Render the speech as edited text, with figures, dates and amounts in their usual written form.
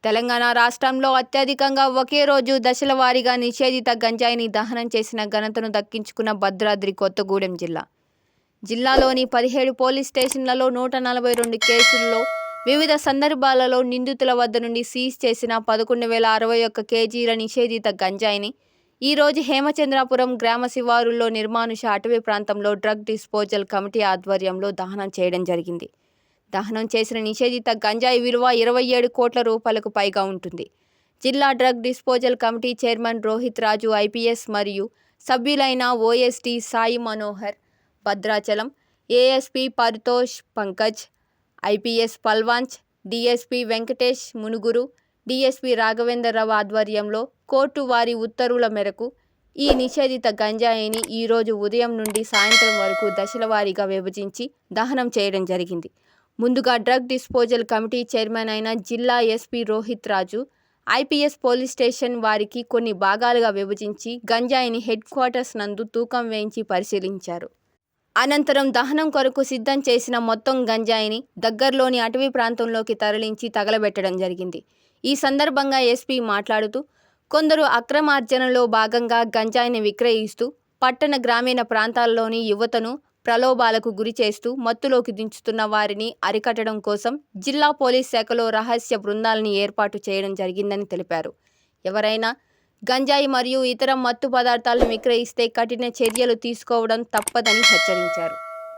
తెలంగాణ రాష్ట్రంలో అత్యధికంగా ఒకే రోజు దశల వారీగా నిషేధిత గంజాయిని దహనం చేసిన ఘనతను దక్కించుకున్న భద్రాద్రి కొత్తగూడెం జిల్లా. జిల్లాలోని 17 పోలీస్ స్టేషన్లలో 142 కేసుల్లో వివిధ సందర్భాలలో నిందితుల వద్ద నుండి సీజ్ చేసిన 11,061 కేజీల నిషేధిత గంజాయిని ఈరోజు హేమచంద్రాపురం గ్రామ శివారులో నిర్మానుష అటవీ ప్రాంతంలో డ్రగ్ డిస్పోజల్ కమిటీ ఆధ్వర్యంలో దహనం చేయడం జరిగింది. దహనం చేసిన నిషేధిత గంజాయి విలువ 27 కోట్ల రూపాయలకు పైగా ఉంటుంది. జిల్లా drug disposal committee chairman Rohit Raju IPS మరియు సభ్యులైన OSD Sai Manohar, Bhadrachalam ASP Paritosh Pankaj, IPS Palvancha, DSP Venkatesh Manuguru, DSP Raghavendra Rao ఆధ్వర్యంలో కోర్టు వారి ఉత్తర్వుల మేరకు ఈ నిషేధిత గంజాయిని ఈరోజు ఉదయం నుండి సాయంత్రం వరకు దశల వారీగా విభజించి దహనం చేయడం జరిగింది. ముందుగా డ్రగ్ డిస్పోజల్ కమిటీ చైర్మన్ అయిన జిల్లా SP Rohit Raju IPS police station వారికి కొన్ని భాగాలుగా విభజించి గంజాయిని హెడ్ క్వార్టర్స్ నందు తూకం వేయించి పరిశీలించారు. అనంతరం దహనం కొరకు సిద్ధం చేసిన మొత్తం గంజాయిని దగ్గరలోని అటవీ ప్రాంతంలోకి తరలించి తగలబెట్టడం జరిగింది. ఈ సందర్భంగా ఎస్పీ మాట్లాడుతూ, కొందరు అక్రమార్జనలో భాగంగా గంజాయిని విక్రయిస్తూ పట్టణ గ్రామీణ ప్రాంతాల్లోని యువతను ప్రలోభాలకు గురి చేస్తూ మత్తులోకి దించుతున్న వారిని అరికట్టడం కోసం జిల్లా పోలీస్ శాఖలో రహస్య బృందాలను ఏర్పాటు చేయడం జరిగిందని తెలిపారు. ఎవరైనా గంజాయి మరియు ఇతర మత్తు పదార్థాలను విక్రయిస్తే కఠిన చర్యలు తీసుకోవడం తప్పదని హెచ్చరించారు.